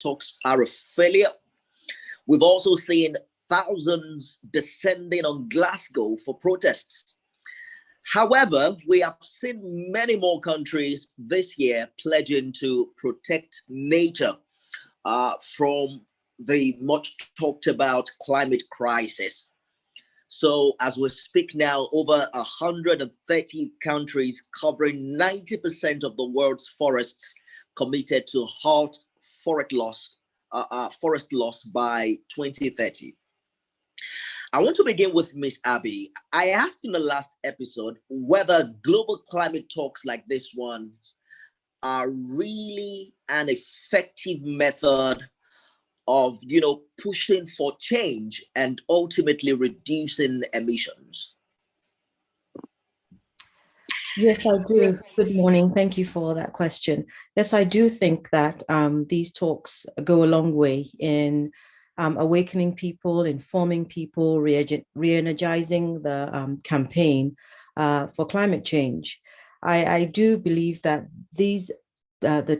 talks are a failure. We've also seen thousands descending on Glasgow for protests. However, we have seen many more countries this year pledging to protect nature from the much talked about climate crisis. So as we speak now, over 130 countries covering 90% of the world's forests committed to halt forest loss by 2030. I want to begin with Miss Abby. I asked in the last episode whether global climate talks like this one are really an effective method of, pushing for change and ultimately reducing emissions. Yes, I do. Good morning. Thank you for that question. Yes, I do think that these talks go a long way in awakening people, informing people, re-energizing the campaign for climate change. I do believe that the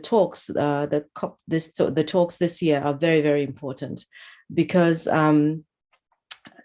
talks this year are very, very important because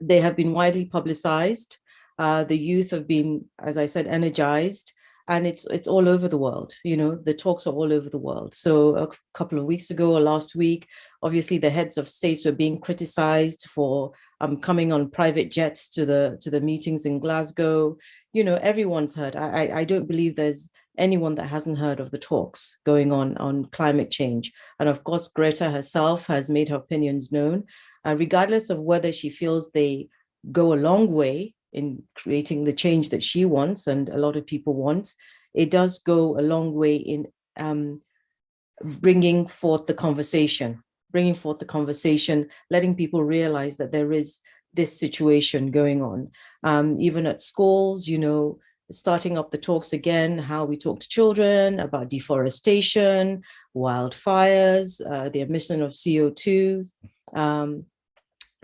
they have been widely publicized. The youth have been, as I said, energized, and it's all over the world. The talks are all over the world. So a couple of weeks ago or last week, obviously the heads of states were being criticized for coming on private jets to the meetings in Glasgow. Everyone's heard. I don't believe there's anyone that hasn't heard of the talks going on climate change. And of course, Greta herself has made her opinions known, regardless of whether she feels they go a long way in creating the change that she wants and a lot of people want. It does go a long way in bringing forth the conversation, letting people realize that there is this situation going on. Even at schools, starting up the talks again, how we talk to children about deforestation, wildfires, the emission of CO2,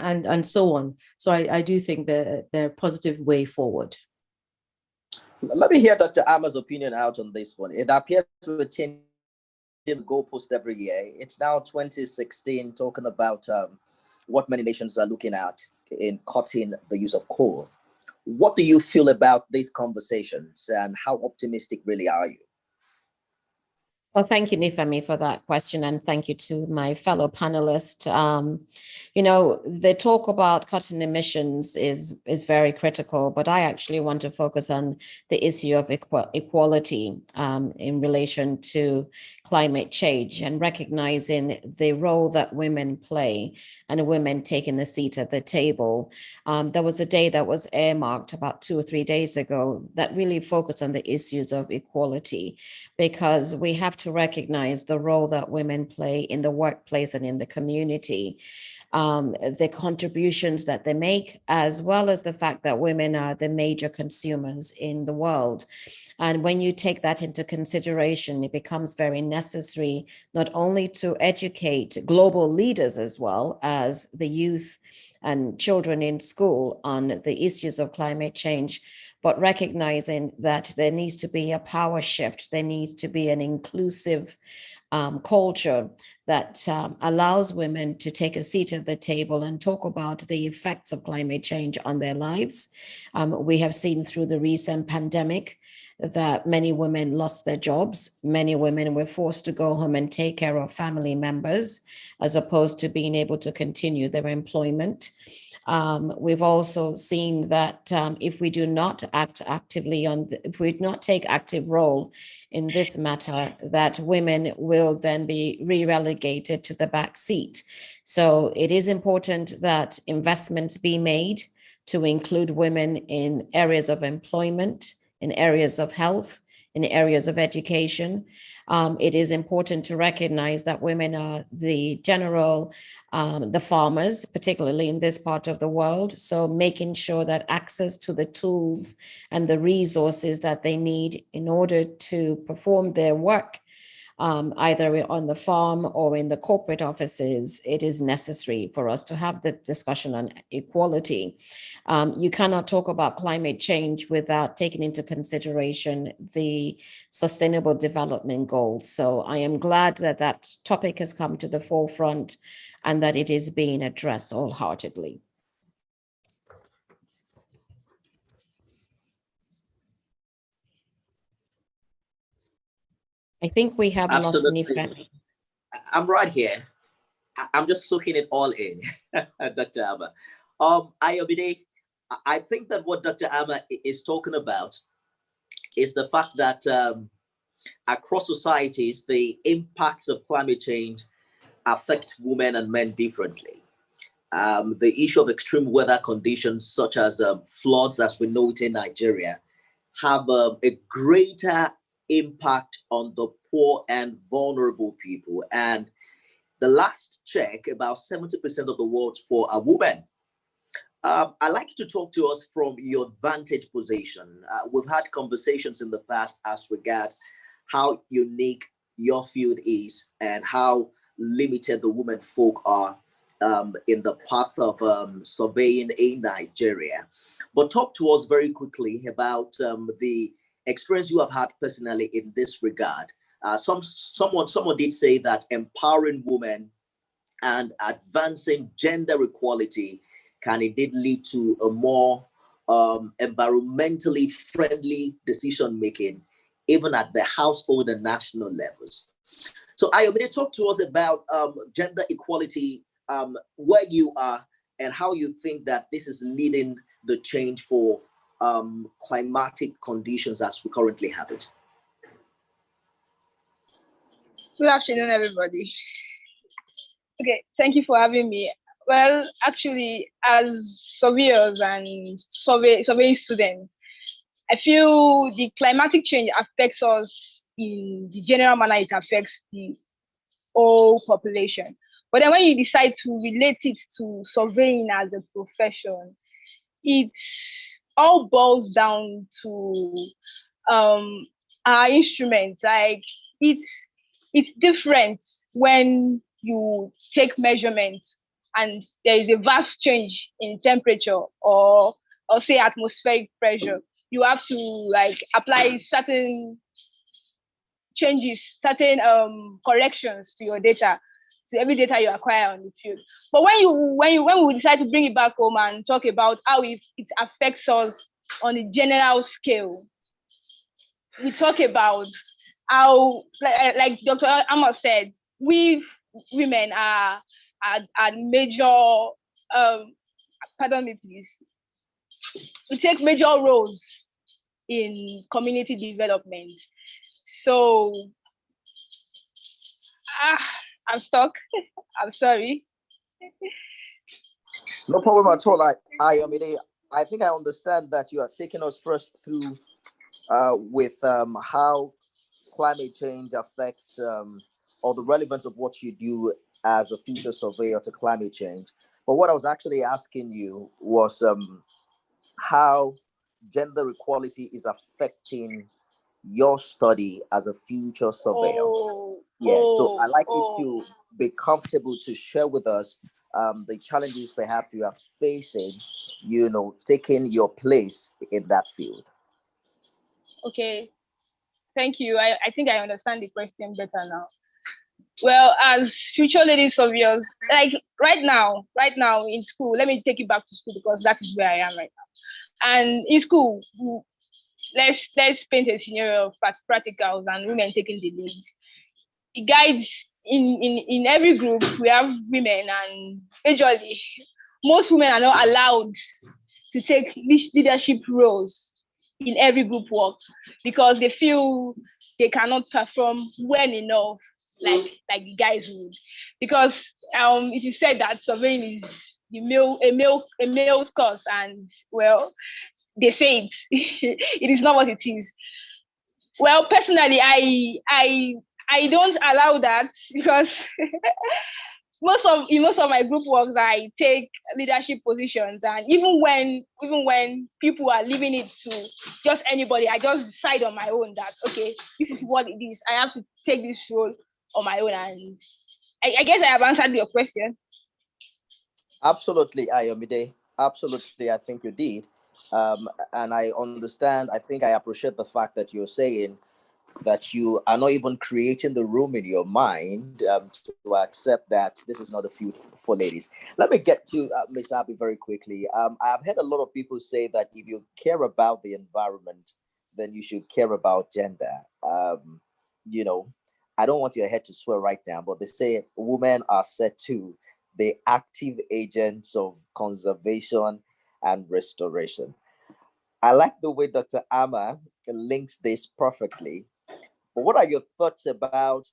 and so on. So I do think they're a positive way forward. Let me hear Dr. Ama's opinion out on this one. It appears we're changing the goalpost every year. It's now 2016, talking about what many nations are looking at in cutting the use of coal. What do you feel about these conversations, and how optimistic really are you? Well, thank you, Nifemi, for that question, and thank you to my fellow panelists. The talk about cutting emissions is very critical, but I actually want to focus on the issue of equality in relation to climate change and recognizing the role that women play and women taking the seat at the table. There was a day that was earmarked about 2 or 3 days ago that really focused on the issues of equality, because we have to recognize the role that women play in the workplace and in the community, the contributions that they make, as well as the fact that women are the major consumers in the world. And when you take that into consideration, it becomes very necessary not only to educate global leaders as well as the youth and children in school on the issues of climate change, but recognizing that there needs to be a power shift. There needs to be an inclusive culture that allows women to take a seat at the table and talk about the effects of climate change on their lives. We have seen through the recent pandemic that many women lost their jobs. Many women were forced to go home and take care of family members, as opposed to being able to continue their employment. We've also seen that if we do not act actively if we do not take active role in this matter, that women will then be re-relegated to the back seat. So it is important that investments be made to include women in areas of employment, in areas of health, in areas of education. It is important to recognize that women are the farmers, particularly in this part of the world. So making sure that access to the tools and the resources that they need in order to perform their work either on the farm or in the corporate offices, it is necessary for us to have the discussion on equality. You cannot talk about climate change without taking into consideration the Sustainable Development Goals. So I am glad that that topic has come to the forefront and that it is being addressed wholeheartedly. I think we have lost Nifa. I'm right here. I'm just soaking it all in, Dr. Ama. Ayomide, I think that what Dr. Ama is talking about is the fact that across societies, the impacts of climate change affect women and men differently. The issue of extreme weather conditions, such as floods, as we know it in Nigeria, have a greater impact on the poor and vulnerable people. And the last check, about 70% of the world's poor are women. I'd like you to talk to us from your vantage position. We've had conversations in the past as regard how unique your field is and how limited the women folk are in the path of surveying in Nigeria. But talk to us very quickly about the experience you have had personally in this regard. Someone did say that empowering women and advancing gender equality can indeed lead to a more environmentally friendly decision making, even at the household and national levels. So Ayomide, talk to us about gender equality, where you are and how you think that this is leading the change for climatic conditions as we currently have it. Good afternoon, everybody. Okay, thank you for having me. Well, actually, as surveyors and surveying students, I feel the climatic change affects us in the general manner it affects the whole population. But then when you decide to relate it to surveying as a profession, it all boils down to our instruments. Like it's different when you take measurements and there is a vast change in temperature or say atmospheric pressure. You have to like apply certain changes, certain corrections to your data, to every data you acquire on the field. But when we decide to bring it back home and talk about how it affects us on a general scale, we talk about how, like Dr. Amos said, we women are major, pardon me please, we take major roles in community development. So I'm stuck. I'm sorry. No problem at all. I think I understand that you are taking us first through with how climate change affects or the relevance of what you do as a future surveyor to climate change. But what I was actually asking you was how gender equality is affecting your study as a future surveyor. So I'd like you to be comfortable to share with us the challenges perhaps you are facing, taking your place in that field. Okay, thank you. I think I understand the question better now. Well, as future lady surveyors, like right now in school, let me take you back to school because that is where I am right now. And in school, let's paint a scenario of practicals and women taking the lead. The guides in every group, we have women, and majorly, most women are not allowed to take leadership roles in every group work because they feel they cannot perform well enough like the guys would. Because it is said that surveying is a male's course, and well, they say it. It is not what it is. Well, personally, I don't allow that because in most of my group works, I take leadership positions, and even when people are leaving it to just anybody, I just decide on my own that okay, this is what it is. I have to take this role on my own. And I guess I have answered your question. Absolutely, Ayomide. Absolutely, I think you did. And I understand. I think I appreciate the fact that you're saying that you are not even creating the room in your mind to accept that this is not a field for ladies. Let me get to Ms. Abby very quickly. I've heard a lot of people say that if you care about the environment, then you should care about gender. You know, I don't want your head to swell right now, but they say women are said to the active agents of conservation and restoration. I like the way Dr. Amma links this perfectly. But what are your thoughts about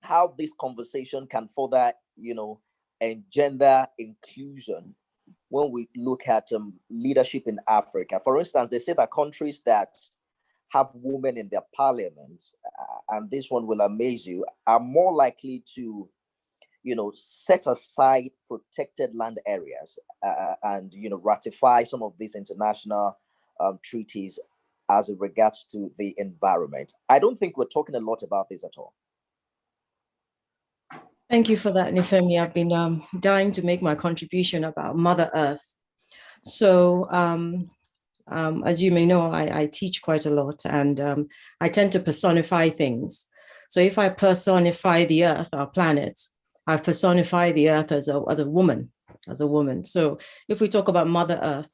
how this conversation can further, engender inclusion when we look at leadership in Africa? For instance, they say that countries that have women in their parliaments, and this one will amaze you, are more likely to set aside protected land areas and ratify some of these international treaties as it regards to the environment. I don't think we're talking a lot about this at all. Thank you for that, Nifemi. I've been dying to make my contribution about Mother Earth. So as you may know, I teach quite a lot, and I tend to personify things. So if I personify the Earth, our planet, I personify the Earth as a woman, So if we talk about Mother Earth,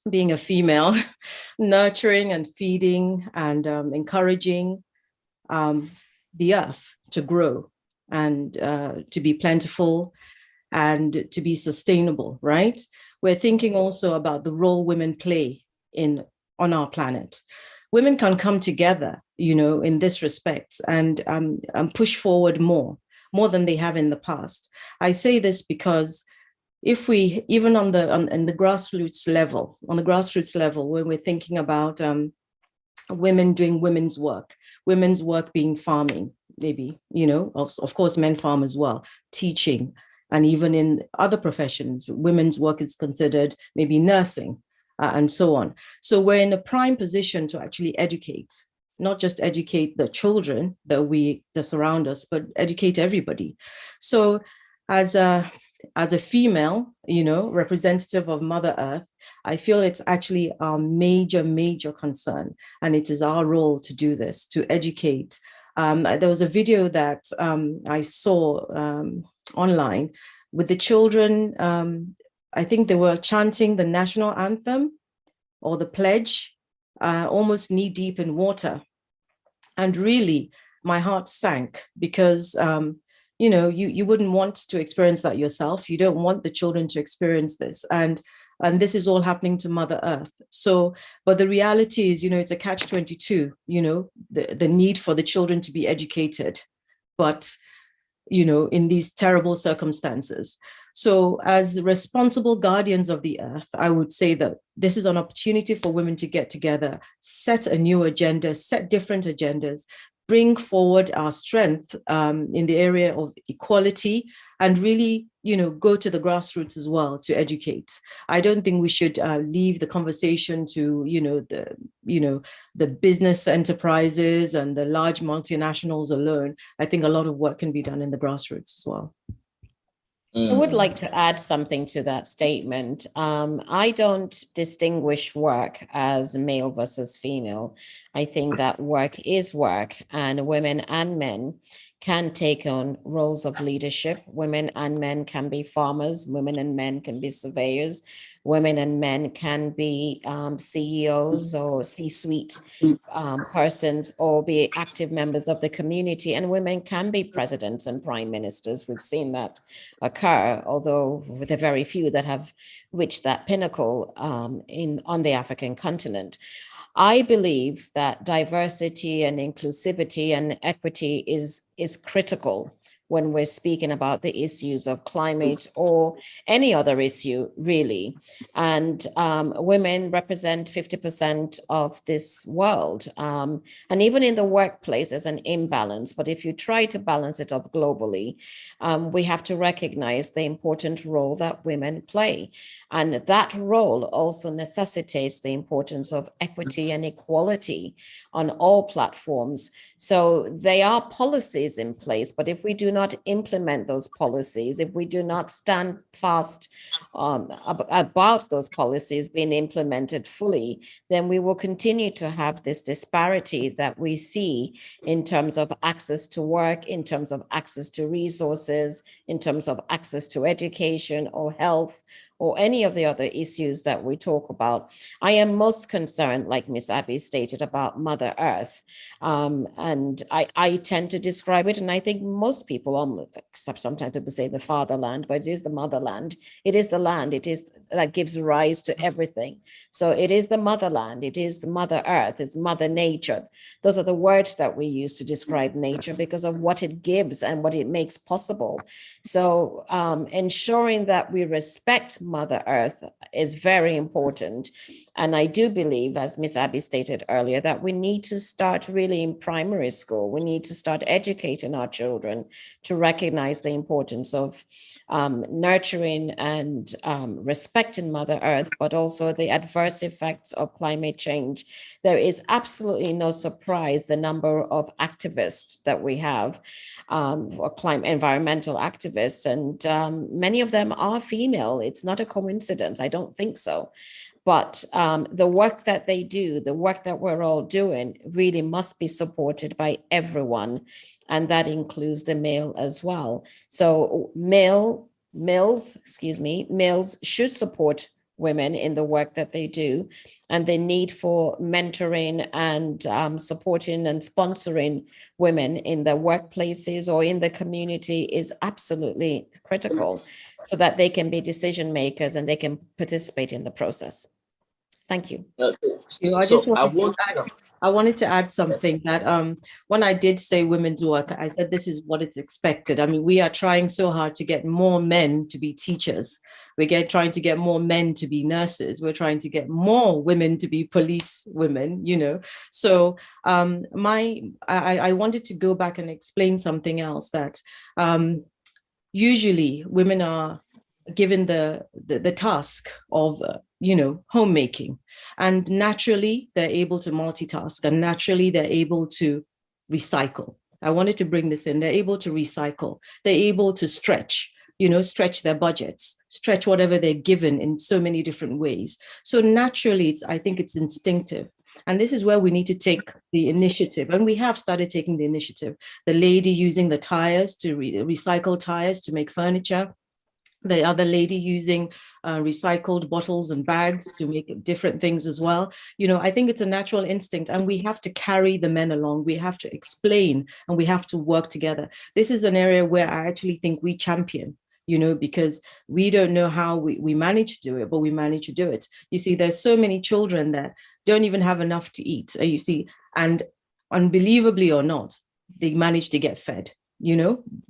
being a female, nurturing and feeding and encouraging the Earth to grow and to be plentiful and to be sustainable, right? We're thinking also about the role women play on our planet. Women can come together, in this respect and push forward more than they have in the past. I say this because if we, even on the grassroots level, when we're thinking about women doing women's work being farming, maybe, of course, men farm as well, teaching, and even in other professions, women's work is considered maybe nursing and so on. So we're in a prime position to actually educate, not just educate the children that surround us, but educate everybody. So as a female, representative of Mother Earth, I feel it's actually our major concern. And it is our role to do this, to educate. There was a video that I saw online with the children. I think they were chanting the national anthem or the pledge, almost knee deep in water. And really, my heart sank because, you wouldn't want to experience that yourself. You don't want the children to experience this. And this is all happening to Mother Earth. So, but the reality is, it's a catch-22, the need for the children to be educated, but, in these terrible circumstances. So as responsible guardians of the earth, I would say that this is an opportunity for women to get together, set a new agenda, set different agendas, bring forward our strength in the area of equality, and really, go to the grassroots as well to educate. I don't think we should leave the conversation to, the business enterprises and the large multinationals alone. I think a lot of work can be done in the grassroots as well. I would like to add something to that statement. I don't distinguish work as male versus female. I think that work is work, and women and men can take on roles of leadership. Women and men can be farmers. Women and men can be surveyors. Women and men can be CEOs or C-suite persons, or be active members of the community. And women can be presidents and prime ministers. We've seen that occur, although with a very few that have reached that pinnacle on the African continent. I believe that diversity and inclusivity and equity is critical when we're speaking about the issues of climate or any other issue, really. And women represent 50% of this world. And even in the workplace, there's an imbalance. But if you try to balance it up globally, we have to recognize the important role that women play. And that role also necessitates the importance of equity and equality on all platforms. So there are policies in place, but if we do not implement those policies, if we do not stand fast about those policies being implemented fully, then we will continue to have this disparity that we see in terms of access to work, in terms of access to resources, in terms of access to education or health, or any of the other issues that we talk about. I am most concerned, like Miss Abby stated, about Mother Earth. And I tend to describe it, and I think most people, except sometimes people say the fatherland, but it is the motherland. It is the land, it is that gives rise to everything. So it is the motherland, it is the Mother Earth, it's Mother Nature. Those are the words that we use to describe nature because of what it gives and what it makes possible. So ensuring that we respect Mother Earth is very important. And I do believe, as Miss Abby stated earlier, that we need to start really in primary school. We need to start educating our children to recognize the importance of nurturing and respecting Mother Earth, but also the adverse effects of climate change. There is absolutely no surprise the number of activists that we have, or environmental activists, and many of them are female. It's not a coincidence. I don't think so. But the work that they do, the work that we're all doing, really must be supported by everyone. And that includes the male as well. So males should support women in the work that they do. And the need for mentoring and supporting and sponsoring women in the workplaces or in the community is absolutely critical, so that they can be decision makers and they can participate in the process. Thank you. I wanted to add something that when I did say women's work, I said this is what it's expected. I mean, we are trying so hard to get more men to be teachers. We're trying to get more men to be nurses. We're trying to get more women to be police women, you know. So I wanted to go back and explain something else, that usually women are given the task of homemaking, and naturally they're able to multitask, and naturally they're able to recycle. I wanted to bring this in. They're able to recycle. They're able to stretch their budgets, stretch whatever they're given in so many different ways. So naturally, I think it's instinctive. And this is where we need to take the initiative. And we have started taking the initiative. The lady using the tires to recycle tires to make furniture. The other lady using recycled bottles and bags to make different things as well. I think it's a natural instinct, and we have to carry the men along. We have to explain, and we have to work together. This is an area where I actually think we champion, because we don't know how we manage to do it, but we manage to do it. You see, there's so many children that don't even have enough to eat, you see, and unbelievably or not, they manage to get fed.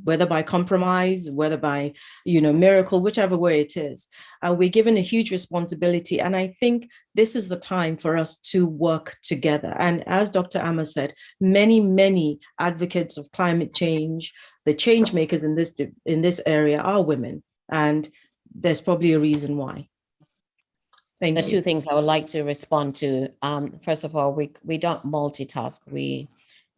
Whether by compromise, whether by, miracle, whichever way it is. We're given a huge responsibility. And I think this is the time for us to work together. And as Dr. Amma said, many, many advocates of climate change, the change makers in this area are women. And there's probably a reason why. Thank you. The two things I would like to respond to. First of all, we don't multitask. We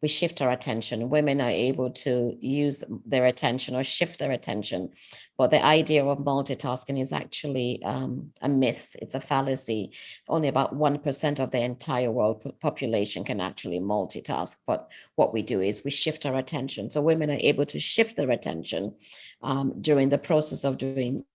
shift our attention. Women are able to use their attention or shift their attention. But the idea of multitasking is actually a myth. It's a fallacy. Only about 1% of the entire world population can actually multitask. But what we do is we shift our attention. So women are able to shift their attention during the process of doing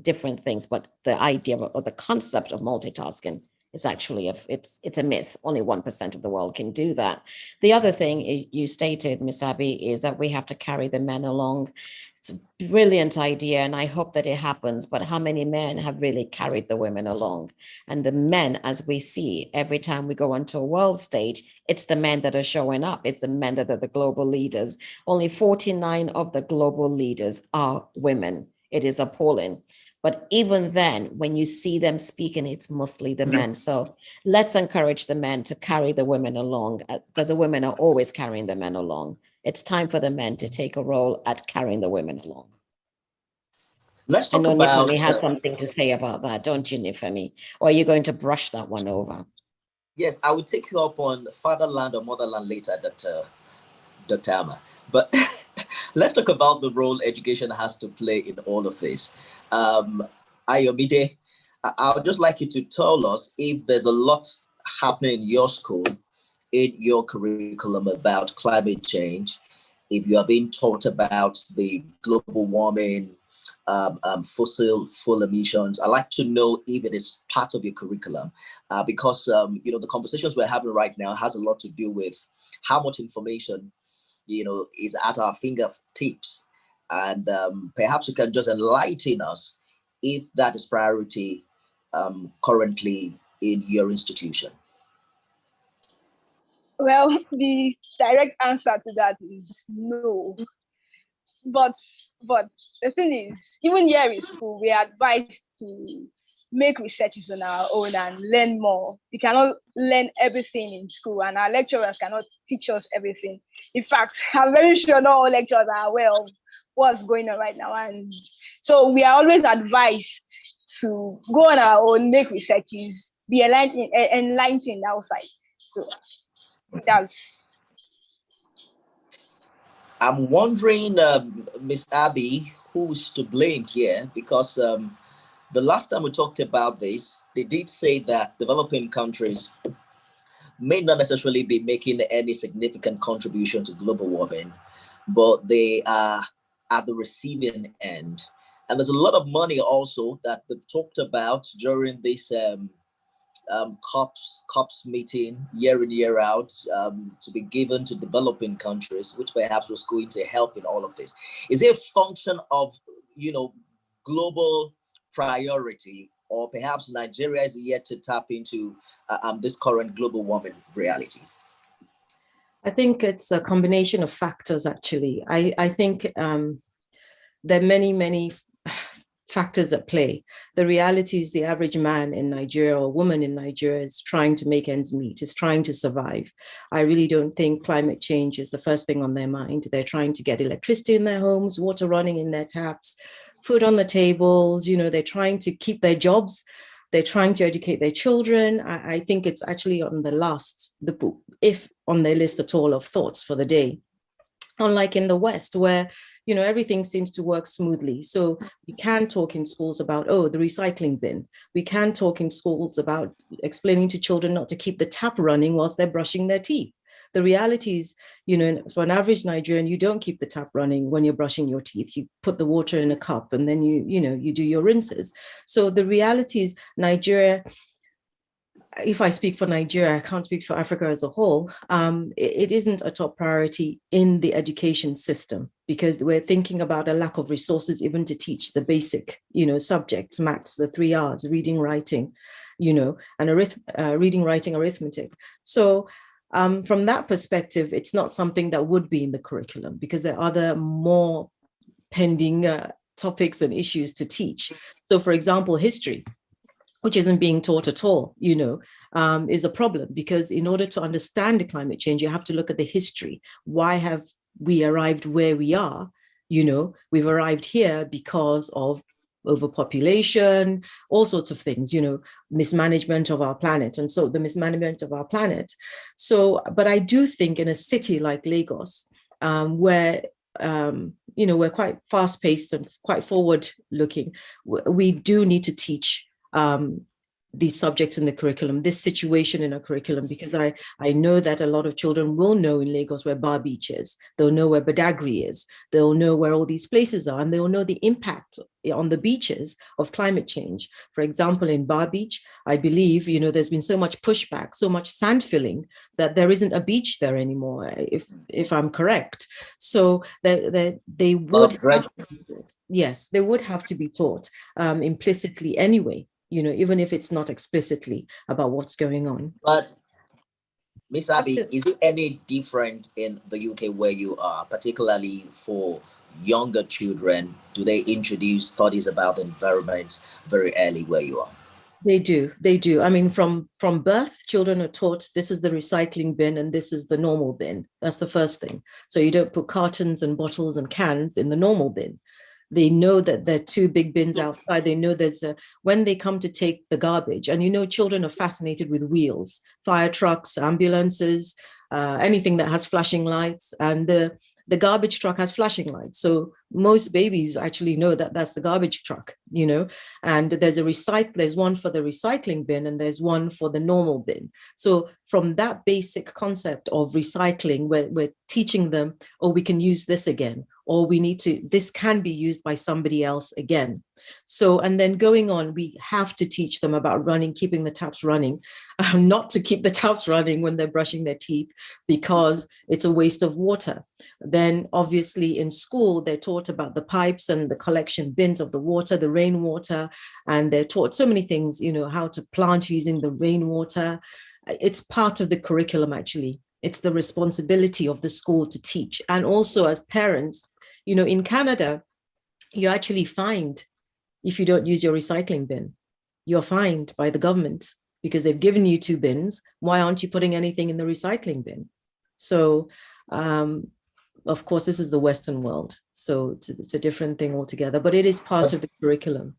different things. But the idea or the concept of multitasking It's actually it's a myth. Only 1% of the world can do that. The other thing you stated, Miss Abby, is that we have to carry the men along. It's a brilliant idea, and I hope that it happens. But how many men have really carried the women along? And the men, as we see every time we go onto a world stage, it's the men that are showing up. It's the men that are the global leaders. Only 49 of the global leaders are women. It is appalling. But even then, when you see them speaking, it's mostly the men. So let's encourage the men to carry the women along, because the women are always carrying the men along. It's time for the men to take a role at carrying the women along. Let's I talk know about. Nifemi has something to say about that, don't you, Nifemi? Or are you going to brush that one over? Yes, I will take you up on fatherland or motherland later, Dr. Amma. But let's talk about the role education has to play in all of this. Ayomide, I would just like you to tell us if there's a lot happening in your school, in your curriculum about climate change, if you are being taught about the global warming, fossil fuel emissions. I'd like to know if it is part of your curriculum, because the conversations we're having right now has a lot to do with how much information is at our fingertips, and perhaps you can just enlighten us if that is priority currently in your institution. Well, the direct answer to that is no. But the thing is, even here in school, we are advised to make researches on our own and learn more. We cannot learn everything in school, and our lecturers cannot teach us everything. In fact, I'm very sure not all lecturers are aware of what's going on right now. And so we are always advised to go on our own, make researches, be enlightened outside. So that's. I'm wondering, Miss Abby, who's to blame here? Because the last time we talked about this, they did say that developing countries may not necessarily be making any significant contribution to global warming, but they are at the receiving end. And there's a lot of money also that they've talked about during this COPs meeting year in, year out, to be given to developing countries, which perhaps was going to help in all of this. Is it a function of, global priority, or perhaps Nigeria is yet to tap into this current global warming reality? I think it's a combination of factors, actually. I think there are many factors at play. The reality is the average man in Nigeria or woman in Nigeria is trying to make ends meet, is trying to survive. I really don't think climate change is the first thing on their mind. They're trying to get electricity in their homes, water running in their taps, food on the tables. They're trying to keep their jobs. They're trying to educate their children. I think it's actually on the book, if on their list at all, of thoughts for the day. Unlike in the West, where everything seems to work smoothly. So we can talk in schools about, the recycling bin. We can talk in schools about explaining to children not to keep the tap running whilst they're brushing their teeth. The reality is, for an average Nigerian, you don't keep the tap running when you're brushing your teeth. You put the water in a cup and then you do your rinses. So the reality is Nigeria, if I speak for Nigeria, I can't speak for Africa as a whole, it isn't a top priority in the education system, because we're thinking about a lack of resources even to teach the basic, subjects, maths, the 3 R's, reading, writing, and reading, writing, arithmetic. So from that perspective, it's not something that would be in the curriculum, because there are other more pending topics and issues to teach. So for example, history, which isn't being taught at all, is a problem, because in order to understand the climate change, you have to look at the history. Why have we arrived where we are? We've arrived here because of overpopulation, all sorts of things, mismanagement of our planet. And so the mismanagement of our planet. So, but I do think in a city like Lagos, where we're quite fast-paced and quite forward-looking, we do need to teach these subjects in the curriculum, this situation in a curriculum, because I know that a lot of children will know in Lagos where Bar Beach is, they'll know where Badagry is, they'll know where all these places are, and they'll know the impact on the beaches of climate change. For example, in Bar Beach, I believe, there's been so much pushback, so much sand filling that there isn't a beach there anymore, if I'm correct. So they would yes, they would have to be taught implicitly anyway, even if it's not explicitly about what's going on. But Miss Abby, is it any different in the UK where you are, particularly for younger children? Do they introduce studies about the environment very early where you are? They do. I mean, from birth, children are taught this is the recycling bin and this is the normal bin. That's the first thing. So you don't put cartons and bottles and cans in the normal bin. They know that there are two big bins outside. They know when they come to take the garbage, and children are fascinated with wheels, fire trucks, ambulances, anything that has flashing lights, and the garbage truck has flashing lights. So most babies actually know that that's the garbage truck, and there's one for the recycling bin and there's one for the normal bin. So from that basic concept of recycling, we're teaching them, oh, we can use this again, or this can be used by somebody else again. So, and then going on, we have to teach them about keeping the taps running, not to keep the taps running when they're brushing their teeth, because it's a waste of water. Then obviously in school, they're taught about the pipes and the collection bins of the water, the rainwater, and they're taught so many things, how to plant using the rainwater. It's part of the curriculum, actually. It's the responsibility of the school to teach. And also as parents, in Canada, you're actually fined if you don't use your recycling bin. You're fined by the government because they've given you 2 bins. Why aren't you putting anything in the recycling bin? So, of course, this is the Western world. So it's a different thing altogether, but it is part of the curriculum.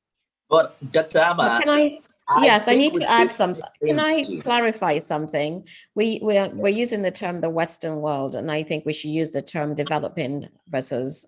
But Dr. Amma, I need to add something. Can I clarify something? We're using the term the Western world, and I think we should use the term developing versus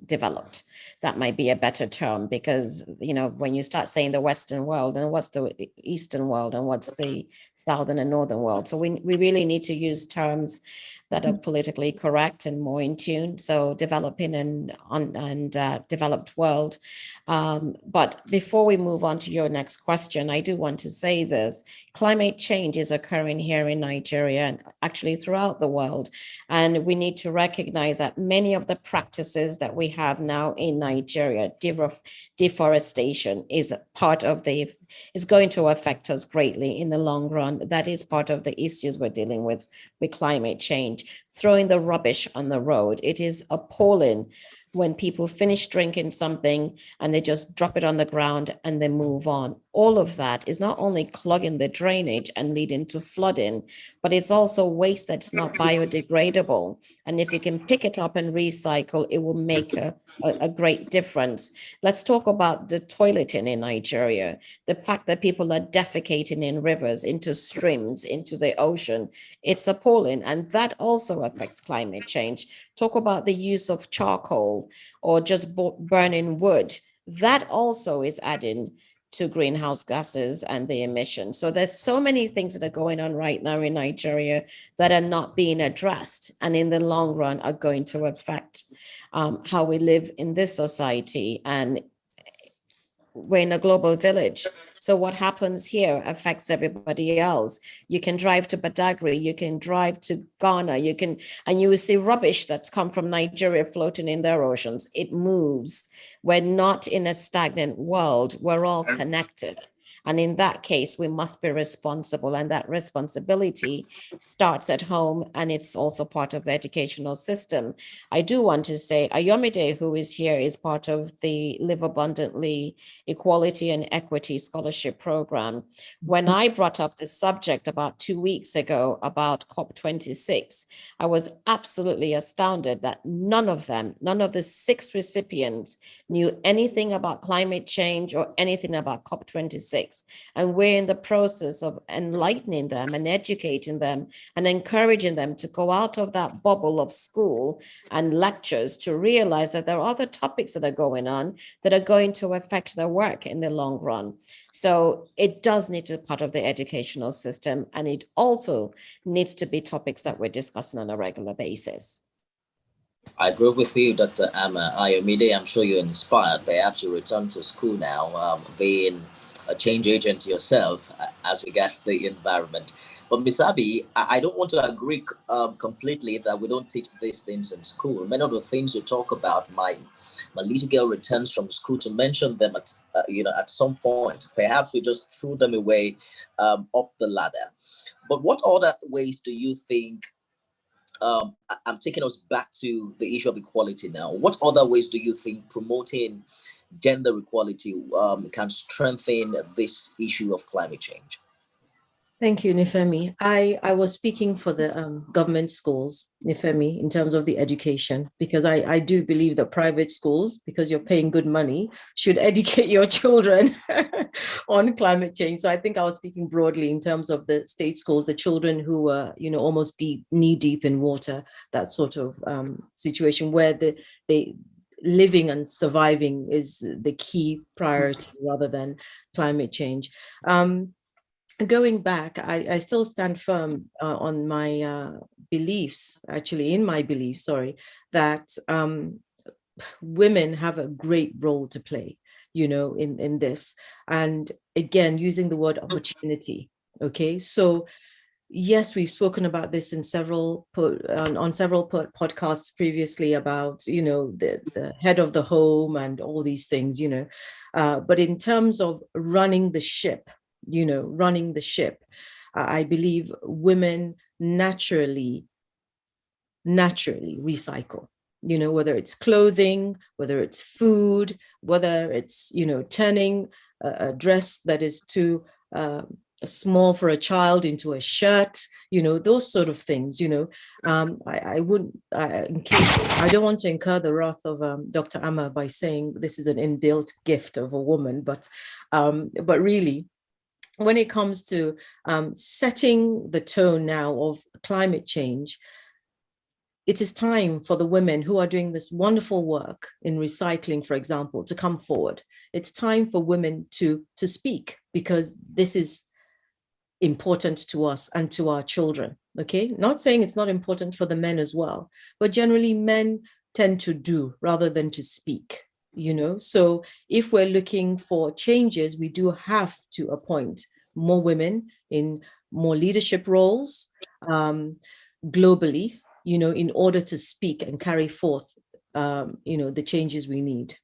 developed. That might be a better term, because when you start saying the Western world, and what's the Eastern world and what's the Southern and Northern world, so we really need to use terms that are politically correct and more in tune. So developing and developed world. But before we move on to your next question, I do want to say this. Climate change is occurring here in Nigeria and actually throughout the world. And we need to recognize that many of the practices that we have now in Nigeria, deforestation is going to affect us greatly in the long run. That is part of the issues we're dealing with climate change. Throwing the rubbish on the road. It is appalling when people finish drinking something and they just drop it on the ground and they move on. All of that is not only clogging the drainage and leading to flooding, but it's also waste that's not biodegradable. And if you can pick it up and recycle, it will make a great difference. Let's talk about the toileting in Nigeria. The fact that people are defecating in rivers, into streams, into the ocean, it's appalling. And that also affects climate change. Talk about the use of charcoal or just burning wood. That also is adding to greenhouse gases and the emissions. So there's so many things that are going on right now in Nigeria that are not being addressed, and in the long run are going to affect how we live in this society. And we're in a global village. So what happens here affects everybody else. You can drive to Badagry, you can drive to Ghana, and you will see rubbish that's come from Nigeria floating in their oceans. It moves. We're not in a stagnant world. We're all connected. And in that case, we must be responsible. And that responsibility starts at home, and it's also part of the educational system. I do want to say Ayomide, who is here, is part of the Live Abundantly Equality and Equity Scholarship Program. When I brought up this subject about 2 weeks ago about COP26, I was absolutely astounded that none of the 6 recipients knew anything about climate change or anything about COP26. topics. And we're in the process of enlightening them and educating them and encouraging them to go out of that bubble of school and lectures to realize that there are other topics that are going on that are going to affect their work in the long run. So it does need to be part of the educational system, and it also needs to be topics that we're discussing on a regular basis. I agree with you, Dr. Amma. Ayomide, I'm sure you're inspired. Perhaps you return to school now, being a change agent yourself as regards the environment. But Ms. Abby, I don't want to agree completely that we don't teach these things in school. Many of the things you talk about, my little girl returns from school to mention them at some point. Perhaps we just threw them away up the ladder. But what other ways do you think? I'm taking us back to the issue of equality now. What other ways do you think promoting gender equality can strengthen this issue of climate change? Thank you, Nifemi. I was speaking for the government schools, Nifemi, in terms of the education, because I do believe that private schools, because you're paying good money, should educate your children on climate change. So I think I was speaking broadly in terms of the state schools, the children who were, almost knee deep in water, that sort of situation where they living and surviving is the key priority rather than climate change. Going back, I still stand firm on my beliefs, actually, in my belief, that women have a great role to play, in this. And again, using the word opportunity. Okay, so yes, we've spoken about this in several podcasts previously about, the head of the home and all these things, but in terms of running the ship, I believe women naturally recycle, whether it's clothing, whether it's food, whether it's, turning a dress that is too small for a child into a shirt, those sort of things, I wouldn't, in case I don't want to incur the wrath of Dr. Amma by saying this is an inbuilt gift of a woman, but really, when it comes to setting the tone now of climate change, it is time for the women who are doing this wonderful work in recycling, for example, to come forward. It's time for women to speak, because this is important to us and to our children, okay? Not saying it's not important for the men as well, but generally men tend to do rather than to speak. So if we're looking for changes, we do have to appoint more women in more leadership roles globally, in order to speak and carry forth, the changes we need.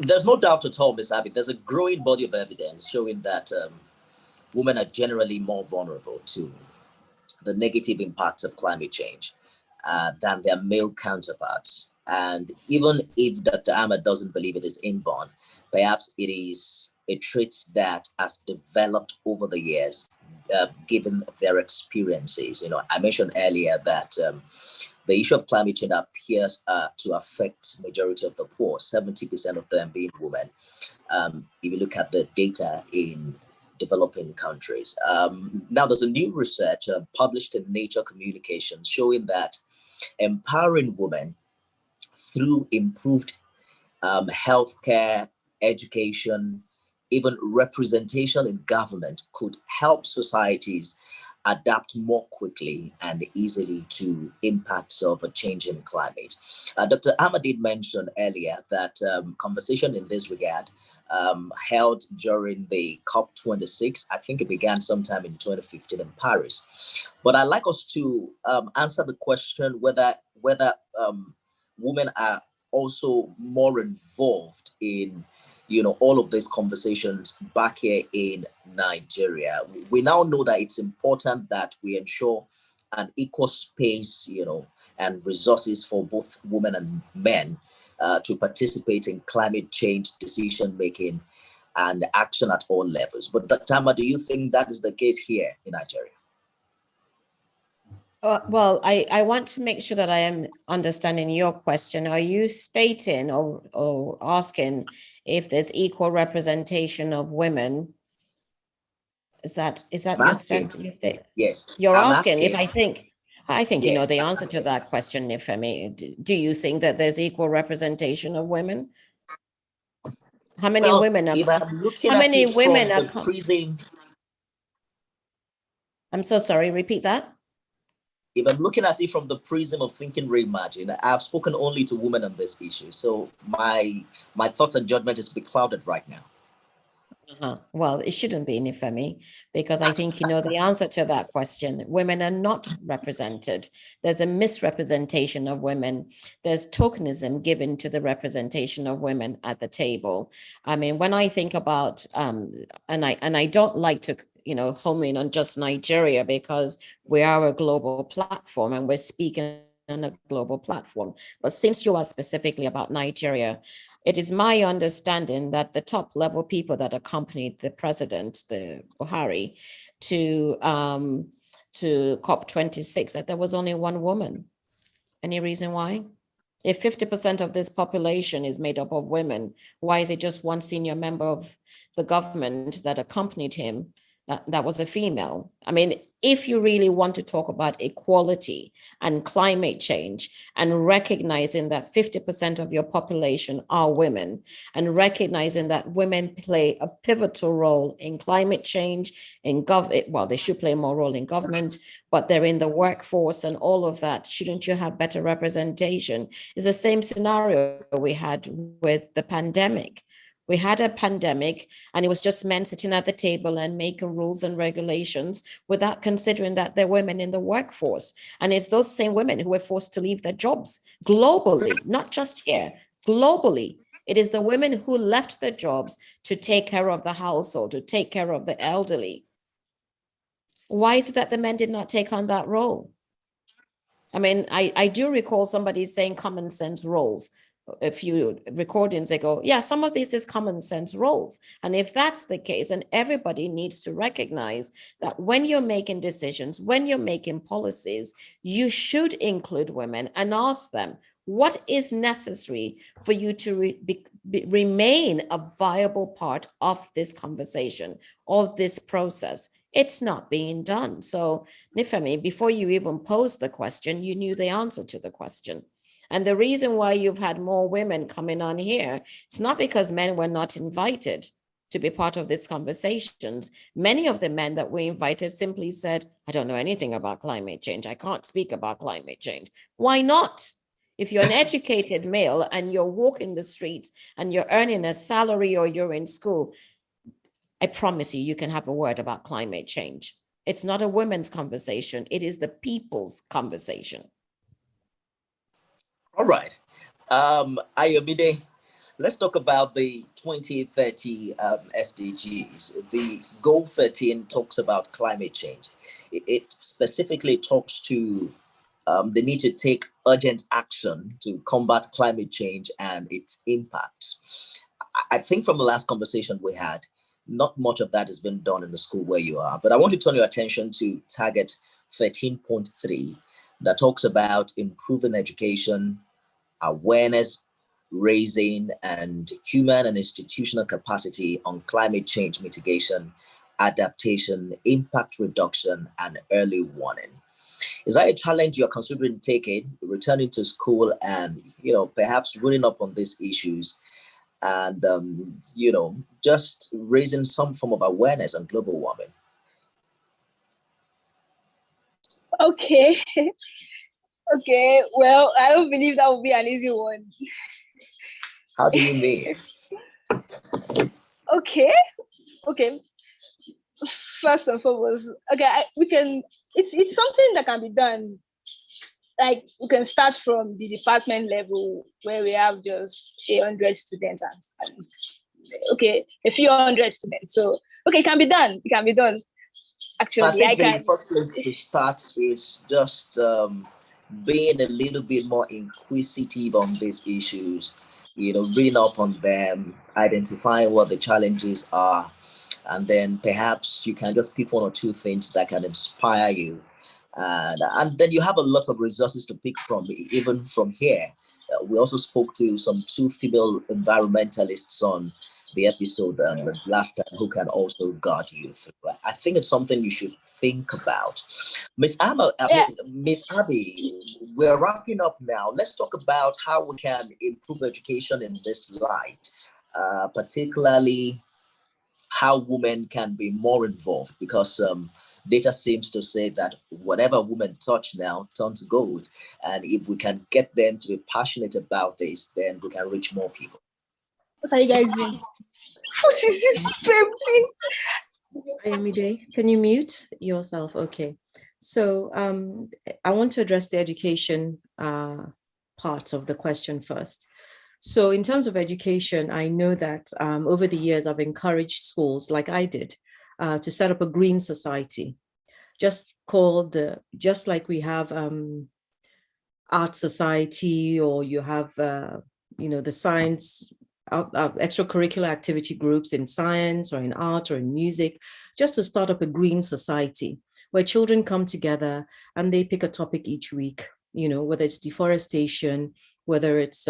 There's no doubt at all, Ms. Abby. There's a growing body of evidence showing that women are generally more vulnerable to the negative impacts of climate change than their male counterparts. And even if Dr. Ahmed doesn't believe it is inborn, perhaps it is a trait that has developed over the years, given their experiences. I mentioned earlier that the issue of climate change appears to affect majority of the poor, 70% of them being women. If you look at the data in developing countries. Now, there's a new research published in Nature Communications showing that empowering women through improved healthcare, education, even representation in government could help societies adapt more quickly and easily to impacts of a changing climate. Dr. Ahmad did mention earlier that conversation in this regard held during the COP26. I think it began sometime in 2015 in Paris. But I'd like us to answer the question whether women are also more involved in all of these conversations back here in Nigeria. We now know that it's important that we ensure an equal space, and resources for both women and men to participate in climate change decision making and action at all levels. But Dr. Tama, do you think that is the case here in Nigeria? Well, I want to make sure that I am understanding your question. Are you stating or asking if there's equal representation of women? Is that I'm your asking. statement? Yes, You're I'm asking if asking. I think you know Yes, the I'm answer to asking. that question, Nifemi. Do you think that there's equal representation of women? How many Well, women are if I'm looking how at many it from women are the prism, I'm so sorry, repeat that. if I'm looking at it from the prism of thinking Reimagined, I've spoken only to women on this issue. So my thoughts and judgment is beclouded right now. Well, it shouldn't be, Nifemi, because I think you know the answer to that question. Women are not represented. There's a misrepresentation of women. There's tokenism given to the representation of women at the table. I mean, when I think about, and I don't like to, you know, home in on just Nigeria because we are a global platform and we're speaking on a global platform. But since you are specifically about Nigeria, it is my understanding that the top level people that accompanied the president, the Buhari, to COP26, that there was only one woman. Any reason why? If 50% of this population is made up of women, why is it just one senior member of the government that accompanied him that was a female? I mean, if you really want to talk about equality and climate change and recognizing that 50% of your population are women and recognizing that women play a pivotal role in climate change, in well, they should play more role in government, but they're in the workforce and all of that, shouldn't you have better representation? It's the same scenario we had with the pandemic. We had a pandemic and it was just men sitting at the table and making rules and regulations without considering that there are women in the workforce. And it's those same women who were forced to leave their jobs globally, not just here, globally. It is the women who left their jobs to take care of the household, to take care of the elderly. Why is it that the men did not take on that role? I mean, I do recall somebody saying common sense roles. A few recordings ago, yeah, some of this is common sense roles. And if that's the case, then everybody needs to recognize that when you're making decisions, when you're making policies, you should include women and ask them, what is necessary for you to remain a viable part of this conversation, of this process? It's not being done. So, Nifemi, before you even posed the question, you knew the answer to the question. And the reason why you've had more women coming on here, it's not because men were not invited to be part of these conversations. Many of the men that we invited simply said, I don't know anything about climate change. I can't speak about climate change. Why not? If you're an educated male and you're walking the streets and you're earning a salary or you're in school, I promise you, you can have a word about climate change. It's not a women's conversation. It is the people's conversation. All right. Ayomide, let's talk about the 2030 SDGs. The goal 13 talks about climate change. It specifically talks to the need to take urgent action to combat climate change and its impacts. I think from the last conversation we had, not much of that has been done in the school where you are, but I want to turn your attention to target 13.3 that talks about improving education, awareness raising, and human and institutional capacity on climate change mitigation, adaptation, impact reduction, and early warning. Is that a challenge you're considering taking, returning to school and, perhaps reading up on these issues and, just raising some form of awareness on global warming? Okay. Okay. Well, I don't believe that would be an easy one. How do you mean? Okay. First and foremost, it's something that can be done. Like, we can start from the department level where we have just 100 students and a few hundred students. So, it can be done. It can be done. Actually, I think the first place to start is just being a little bit more inquisitive on these issues, reading up on them, identifying what the challenges are, and then perhaps you can just pick one or two things that can inspire you And then you have a lot of resources to pick from, even from here. We also spoke to some two female environmentalists on the episode the last time who can also guide you through. I think it's something you should think about. Miss Miss Abby, we're wrapping up now. Let's talk about how we can improve education in this light, particularly how women can be more involved, because data seems to say that whatever women touch now turns gold. And if we can get them to be passionate about this, then we can reach more people. What are you guys doing? What is this same thing? Ayomide, can you mute yourself? Okay. So I want to address the education part of the question first. So in terms of education, I know that over the years, I've encouraged schools like I did to set up a green society, just like we have art society, or you have, the science, extracurricular activity groups in science or in art or in music, just to start up a green society where children come together and they pick a topic each week, whether it's deforestation, whether it's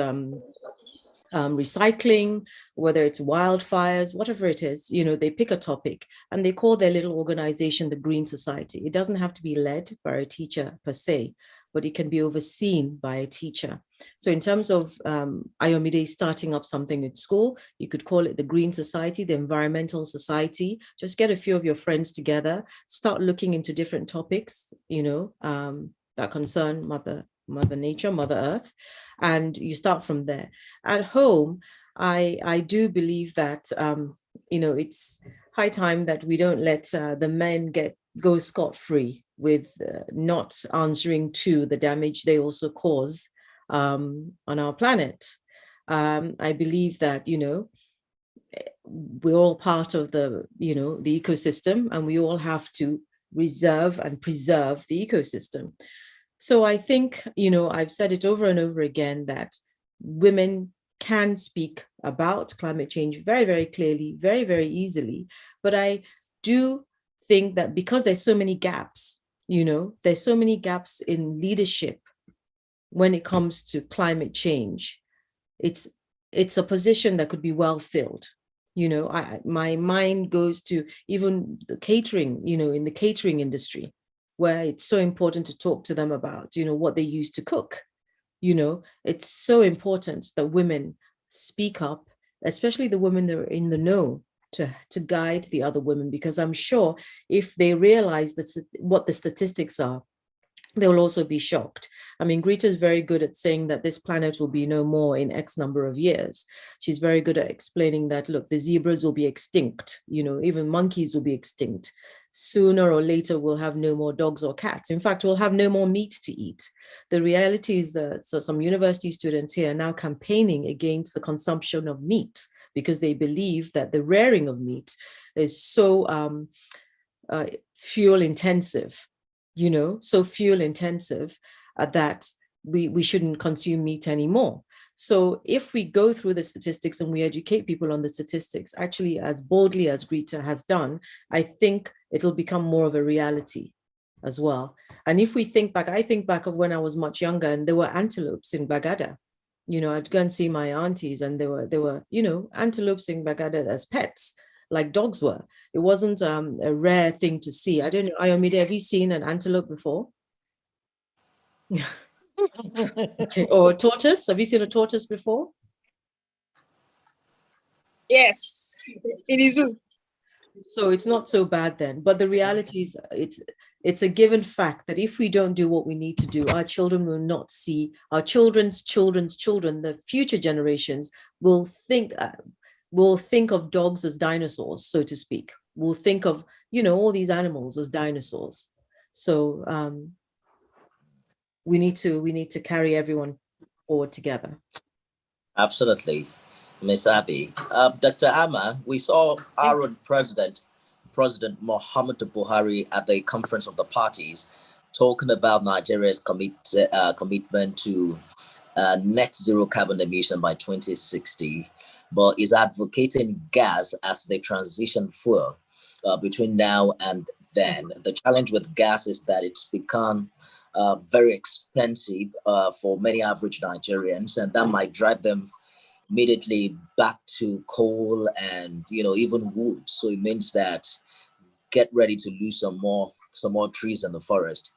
recycling, whether it's wildfires, whatever it is, they pick a topic and they call their little organization the Green Society. It doesn't have to be led by a teacher per se, but it can be overseen by a teacher. So in terms of Ayomide starting up something at school, you could call it the Green Society, the Environmental Society. Just get a few of your friends together, start looking into different topics, that concern Mother Nature, Mother Earth, and you start from there. At home, I do believe that it's high time that we don't let the men go scot-free with not answering to the damage they also cause on our planet. I believe that we're all part of the the ecosystem, and we all have to reserve and preserve the ecosystem. So I think, I've said it over and over again that women can speak about climate change very, very clearly, very, very easily. But I do think that because there's so many gaps, there's so many gaps in leadership when it comes to climate change, it's a position that could be well filled. My mind goes to even the catering, in the catering industry, where it's so important to talk to them about, what they use to cook. It's so important that women speak up, especially the women that are in the know, to guide the other women, because I'm sure if they realize what the statistics are, they will also be shocked. I mean, Greta is very good at saying that this planet will be no more in X number of years. She's very good at explaining that, look, the zebras will be extinct, even monkeys will be extinct. Sooner or later, we'll have no more dogs or cats. In fact, we'll have no more meat to eat. The reality is that some university students here are now campaigning against the consumption of meat because they believe that the rearing of meat is so fuel intensive, so fuel intensive that we shouldn't consume meat anymore. So if we go through the statistics and we educate people on the statistics, actually as boldly as Greta has done, I think it'll become more of a reality as well. And if we think back, I think back of when I was much younger and there were antelopes in Bagada. I'd go and see my aunties and there were antelopes in Bagada as pets, like dogs were. It wasn't a rare thing to see. I don't know, Ayomide, have you seen an antelope before? Okay. Or a tortoise? Have you seen a tortoise before? Yes, it is. So it's not so bad then. But the reality is it's a given fact that if we don't do what we need to do, our children will not see, our children's children's children, the future generations will think of dogs as dinosaurs, so to speak. We'll think of, all these animals as dinosaurs. So we need to carry everyone forward together. Absolutely, Ms. Abby. Dr. Amma, we saw our own President Muhammadu Buhari at the conference of the parties talking about Nigeria's commitment to net zero carbon emission by 2060, but is advocating gas as the transition fuel between now and then. The challenge with gas is that it's become very expensive for many average Nigerians, and that might drive them immediately back to coal and even wood. So it means that get ready to lose some more trees in the forest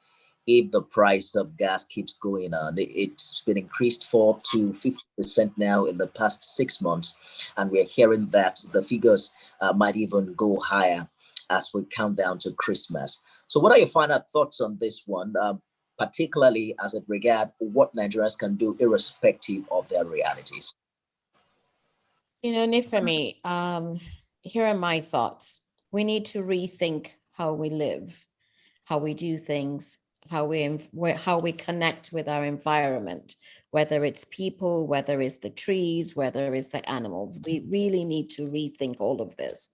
if the price of gas keeps going on. It's been increased for up to 50% now in the past 6 months, and we're hearing that the figures might even go higher as we count down to Christmas. So what are your final thoughts on this one, particularly as it regards what Nigerians can do irrespective of their realities? Nifemi, here are my thoughts. We need to rethink how we live, how we do things, how we connect with our environment, whether it's people, whether it's the trees, whether it's the animals. We really need to rethink all of this.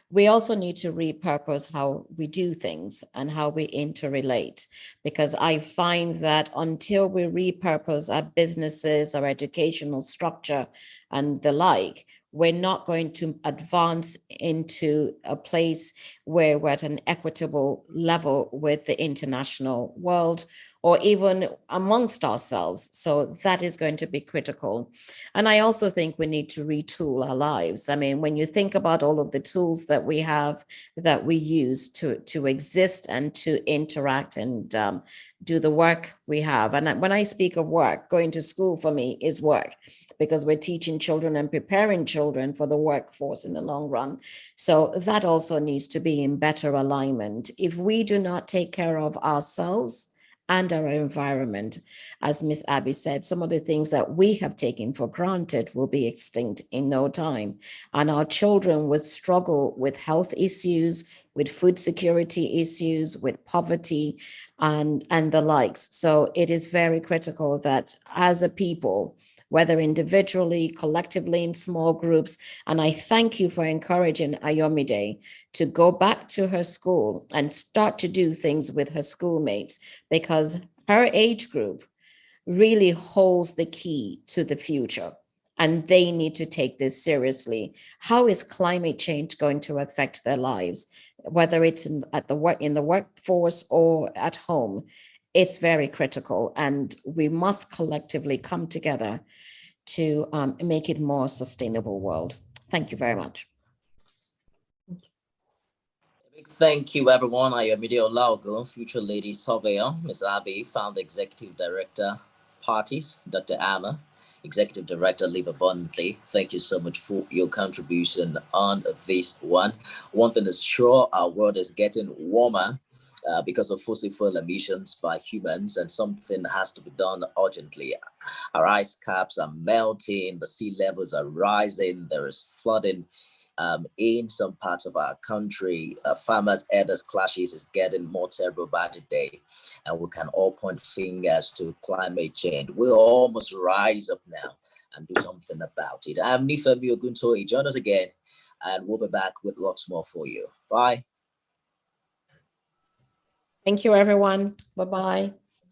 We also need to repurpose how we do things and how we interrelate, because I find that until we repurpose our businesses, our educational structure and the like, we're not going to advance into a place where we're at an equitable level with the international world or even amongst ourselves. So that is going to be critical. And I also think we need to retool our lives. I mean, when you think about all of the tools that we have, that we use to exist and to interact and do the work we have. And when I speak of work, going to school for me is work, because we're teaching children and preparing children for the workforce in the long run. So that also needs to be in better alignment. If we do not take care of ourselves and our environment, as Miss Abby said, some of the things that we have taken for granted will be extinct in no time. And our children will struggle with health issues, with food security issues, with poverty, and the likes. So it is very critical that as a people, whether individually, collectively, in small groups. And I thank you for encouraging Ayomide to go back to her school and start to do things with her schoolmates, because her age group really holds the key to the future. And they need to take this seriously. How is climate change going to affect their lives, whether it's in the workforce or at home? It's very critical, and we must collectively come together to make it a more sustainable world. Thank you very much. Thank you, everyone. Ayomide Olaogun, Future Lady Surveyor, Ms. Abby, Founder Executive Director, PATISS, Dr. Anna, Executive Director, Live Abundantly. Thank you so much for your contribution on this one. One thing is sure, our world is getting warmer because of fossil fuel emissions by humans, and something has to be done urgently. Our ice caps are melting, the sea levels are rising, there is flooding in some parts of our country. Farmers' elders clashes is getting more terrible by the day, and we can all point fingers to climate change. We all must rise up now and do something about it. I'm Nifemi Oguntoye. Join us again, and we'll be back with lots more for you. Bye. Thank you, everyone. Bye-bye.